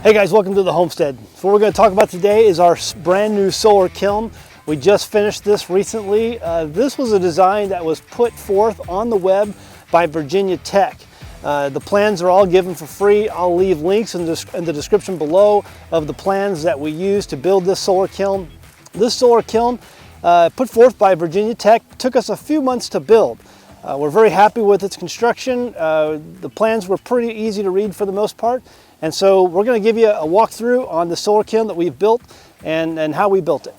Hey guys, welcome to the Homestead. So what we're going to talk about today is our brand new solar kiln. We just finished this recently. This was a design that was put forth on the web by Virginia Tech. The plans are all given for free. I'll leave links in the description below of the plans that we used to build this solar kiln. This solar kiln, put forth by Virginia Tech, took us a few months to build. We're very happy with its construction. The plans were pretty easy to read for the most part. And so we're going to give you a walkthrough on the solar kiln that we've built and how we built it.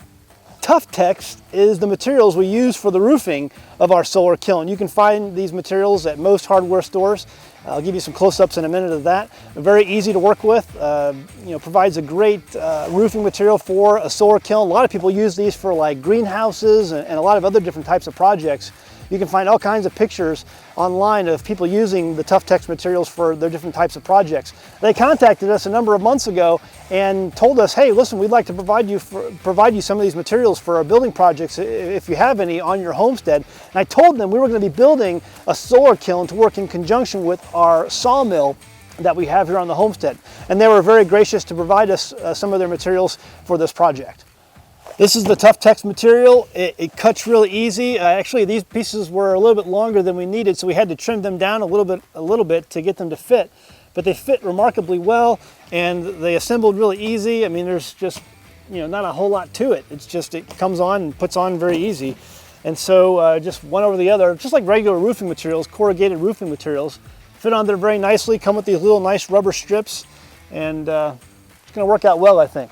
Tuftex is the materials we use for the roofing of our solar kiln. You can find these materials at most hardware stores. I'll give you some close-ups in a minute of that. Very easy to work with. Provides a great roofing material for a solar kiln. A lot of people use these for like greenhouses and a lot of other different types of projects. You can find all kinds of pictures online of people using the Tuftex materials for their different types of projects. They contacted us a number of months ago and told us, hey, listen, we'd like to provide you some of these materials for our building projects if you have any on your homestead. And I told them we were going to be building a solar kiln to work in conjunction with our sawmill that we have here on the homestead. And they were very gracious to provide us some of their materials for this project. This is the Tuftex material. It cuts really easy. Actually, these pieces were a little bit longer than we needed, so we had to trim them down a little bit to get them to fit. But they fit remarkably well, and they assembled really easy. I mean, there's just not a whole lot to it. It's just it comes on and puts on very easy. And so just one over the other, just like regular roofing materials, corrugated roofing materials, fit on there very nicely. Come with these little nice rubber strips, and it's going to work out well, I think.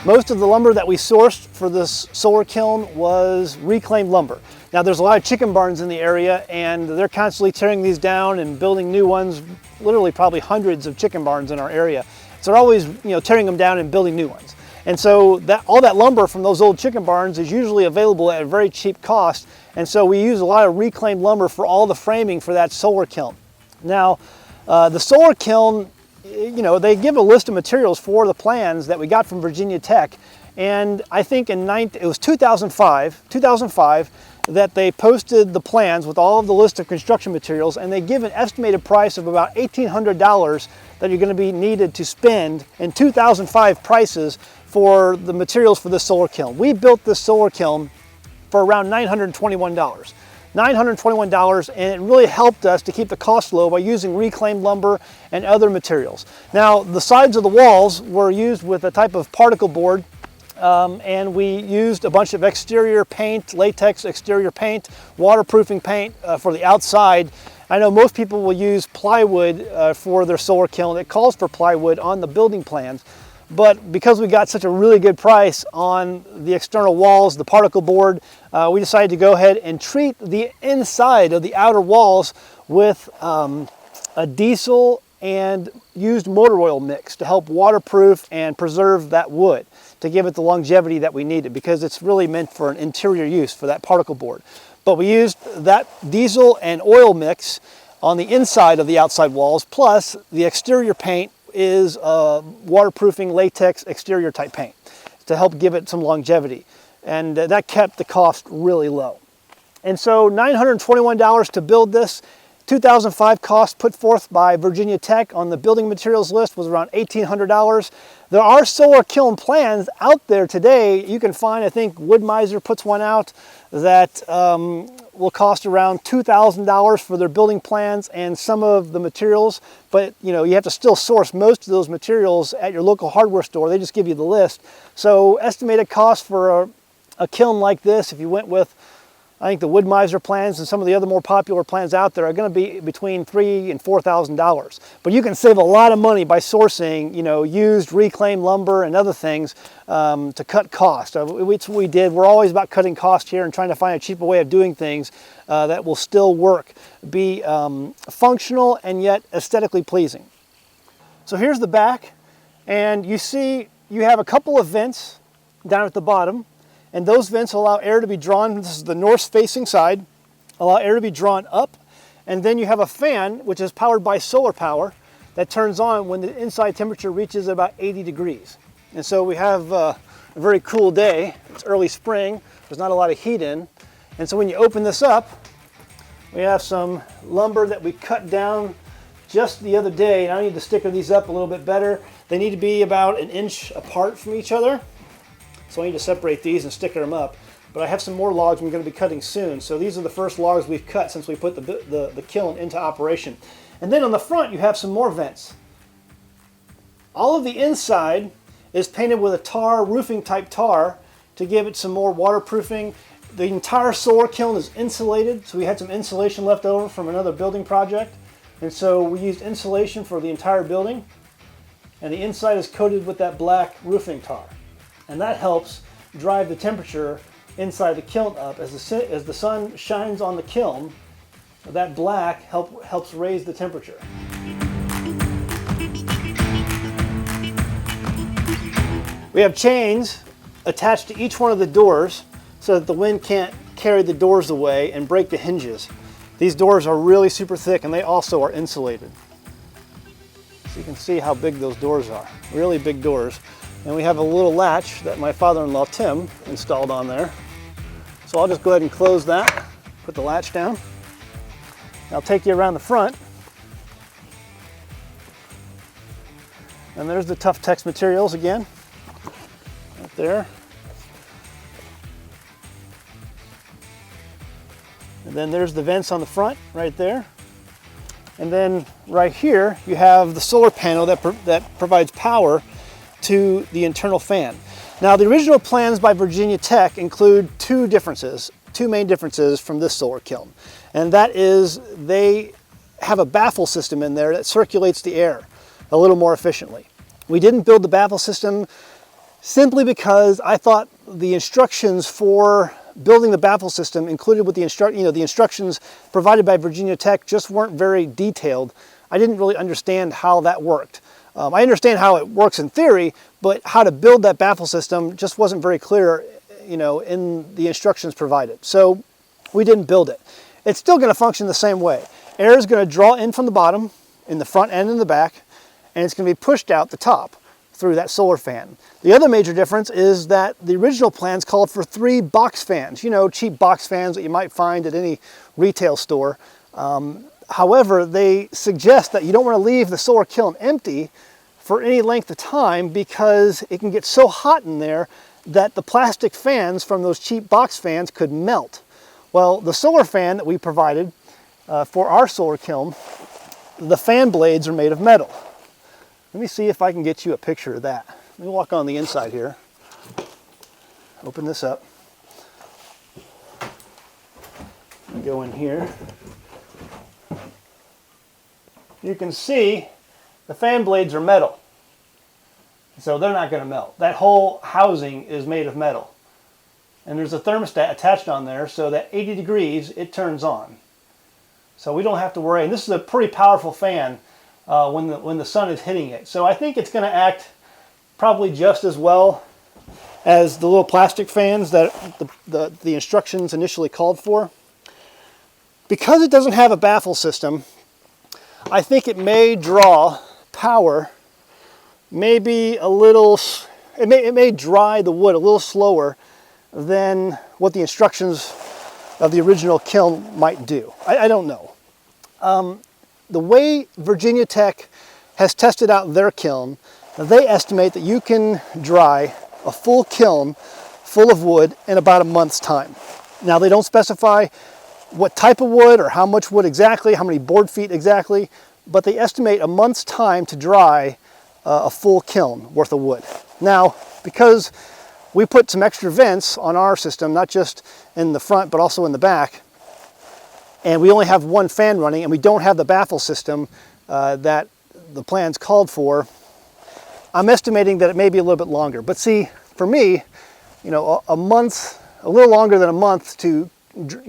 Most of the lumber that we sourced for this solar kiln was reclaimed lumber. Now there's a lot of chicken barns in the area and they're constantly tearing these down and building new ones, literally probably hundreds of chicken barns in our area. So they're always tearing them down and building new ones. And so all that lumber from those old chicken barns is usually available at a very cheap cost. And so we use a lot of reclaimed lumber for all the framing for that solar kiln. Now the solar kiln, they give a list of materials for the plans that we got from Virginia Tech, and I think it was 2005 that they posted the plans with all of the list of construction materials, and they give an estimated price of about $1,800 that you're going to be needed to spend in 2005 prices for the materials for this solar kiln. We built this solar kiln for around $921. $921, and it really helped us to keep the cost low by using reclaimed lumber and other materials. Now, the sides of the walls were used with a type of particle board, and we used a bunch of exterior paint, latex exterior paint, waterproofing paint for the outside. I know most people will use plywood for their solar kiln. It calls for plywood on the building plans. But because we got such a really good price on the external walls, the particle board, we decided to go ahead and treat the inside of the outer walls with a diesel and used motor oil mix to help waterproof and preserve that wood, to give it the longevity that we needed, because it's really meant for an interior use for that particle board. But we used that diesel and oil mix on the inside of the outside walls, plus the exterior paint is waterproofing latex exterior type paint to help give it some longevity, and that kept the cost really low. And so $921 to build this. 2005 cost put forth by Virginia Tech on the building materials list was around $1,800. There are solar kiln plans out there today. You can find, I think Wood-Mizer puts one out that will cost around $2,000 for their building plans and some of the materials, but you have to still source most of those materials at your local hardware store. They just give you the list. So estimated cost for a kiln like this, if you went with, I think the Wood-Mizer plans and some of the other more popular plans out there, are going to be between $3,000 and $4,000. But you can save a lot of money by sourcing, used reclaimed lumber and other things to cut cost. Which we did. We're always about cutting cost here and trying to find a cheaper way of doing things that will still work, be functional and yet aesthetically pleasing. So here's the back, and you see you have a couple of vents down at the bottom. And those vents allow air to be drawn, this is the north-facing side, allow air to be drawn up. And then you have a fan, which is powered by solar power, that turns on when the inside temperature reaches about 80 degrees. And so we have a very cool day. It's early spring, there's not a lot of heat in. And so when you open this up, we have some lumber that we cut down just the other day. And I need to sticker these up a little bit better. They need to be about 1 inch apart from each other. So I need to separate these and sticker them up. But I have some more logs I'm going to be cutting soon. So these are the first logs we've cut since we put the kiln into operation. And then on the front you have some more vents. All of the inside is painted with a tar, roofing type tar, to give it some more waterproofing. The entire solar kiln is insulated, so we had some insulation left over from another building project. And so we used insulation for the entire building. And the inside is coated with that black roofing tar. And that helps drive the temperature inside the kiln up. As the sun shines on the kiln, that black helps raise the temperature. We have chains attached to each one of the doors so that the wind can't carry the doors away and break the hinges. These doors are really super thick and they also are insulated. So you can see how big those doors are, really big doors. And we have a little latch that my father-in-law Tim installed on there. So I'll just go ahead and close that, put the latch down. I'll take you around the front. And there's the Tuftex materials again, right there. And then there's the vents on the front, right there. And then right here, you have the solar panel that provides power to the internal fan. Now, the original plans by Virginia Tech include two main differences from this solar kiln. And that is they have a baffle system in there that circulates the air a little more efficiently. We didn't build the baffle system simply because I thought the instructions for building the baffle system included with the instructions provided by Virginia Tech just weren't very detailed. I didn't really understand how that worked. I understand how it works in theory, but how to build that baffle system just wasn't very clear, in the instructions provided. So we didn't build it. It's still going to function the same way. Air is going to draw in from the bottom, in the front and in the back, and it's going to be pushed out the top through that solar fan. The other major difference is that the original plans called for 3 box fans, cheap box fans that you might find at any retail store. However, they suggest that you don't want to leave the solar kiln empty for any length of time because it can get so hot in there that the plastic fans from those cheap box fans could melt. Well, the solar fan that we provided for our solar kiln, the fan blades are made of metal. Let me see if I can get you a picture of that. Let me walk on the inside here. Open this up. Let me go in here. You can see the fan blades are metal, so they're not going to melt. That whole housing is made of metal. And there's a thermostat attached on there so that 80 degrees it turns on. So we don't have to worry. And this is a pretty powerful fan when the sun is hitting it. So I think it's going to act probably just as well as the little plastic fans that the instructions initially called for. Because it doesn't have a baffle system, I think it may draw power maybe a little, it may dry the wood a little slower than what the instructions of the original kiln might do. I don't know. The way Virginia Tech has tested out their kiln, they estimate that you can dry a full kiln full of wood in about a month's time. Now, they don't specify what type of wood or how much wood exactly, how many board feet exactly, but they estimate a month's time to dry a full kiln worth of wood. Now, because we put some extra vents on our system, not just in the front, but also in the back, and we only have one fan running, and we don't have the baffle system that the plans called for, I'm estimating that it may be a little bit longer. But see, for me, a month, a little longer than a month to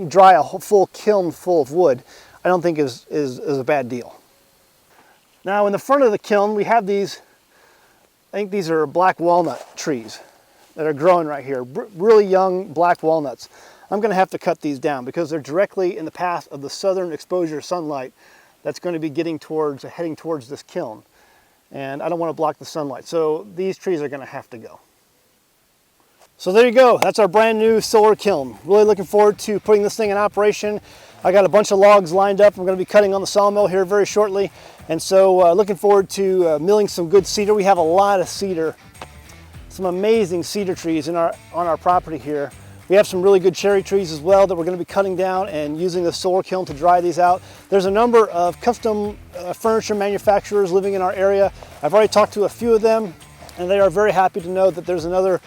dry a full kiln full of wood, I don't think is a bad deal. Now, in the front of the kiln, we have these, I think these are black walnut trees that are growing right here, really young black walnuts. I'm going to have to cut these down because they're directly in the path of the southern exposure sunlight that's going to be heading towards this kiln. And I don't want to block the sunlight, so these trees are going to have to go. So there you go, that's our brand new solar kiln. Really looking forward to putting this thing in operation. I got a bunch of logs lined up. I'm going to be cutting on the sawmill here very shortly. And so looking forward to milling some good cedar. We have a lot of cedar, some amazing cedar trees on our property here. We have some really good cherry trees as well that we're going to be cutting down and using the solar kiln to dry these out. There's a number of custom furniture manufacturers living in our area. I've already talked to a few of them, and they are very happy to know that there's another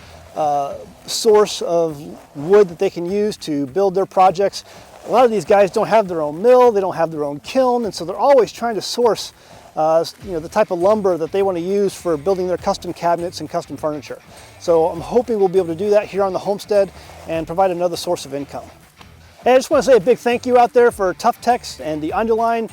source of wood that they can use to build their projects. A lot of these guys don't have their own mill, they don't have their own kiln, and so they're always trying to source the type of lumber that they want to use for building their custom cabinets and custom furniture. So I'm hoping we'll be able to do that here on the homestead and provide another source of income. Hey, I just want to say a big thank you out there for Tuftex and the Underline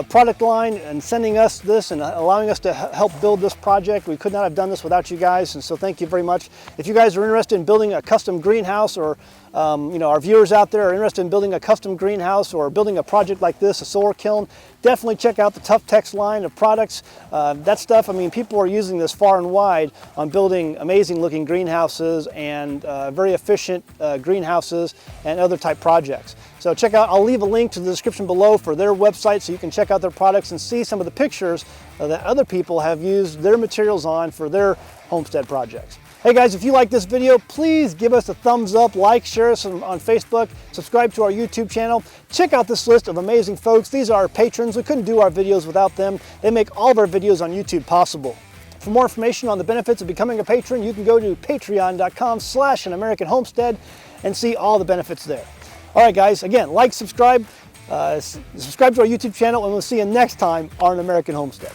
product line and sending us this and allowing us to help build this project. We could not have done this without you guys, and so thank you very much. If you guys are interested in building a custom greenhouse, or our viewers out there are interested in building a custom greenhouse or building a project like this, a solar kiln, definitely check out the Tuftex line of products. That stuff, I mean, people are using this far and wide on building amazing looking greenhouses and very efficient greenhouses and other type projects. So check out, I'll leave a link to the description below for their website so you can check out their products and see some of the pictures that other people have used their materials on for their homestead projects. Hey guys, if you like this video, please give us a thumbs up, like, share us on Facebook, subscribe to our YouTube channel. Check out this list of amazing folks. These are our patrons. We couldn't do our videos without them. They make all of our videos on YouTube possible. For more information on the benefits of becoming a patron, you can go to patreon.com/AnAmericanHomestead and see all the benefits there. All right guys, again, like, subscribe to our YouTube channel, and we'll see you next time on An American Homestead.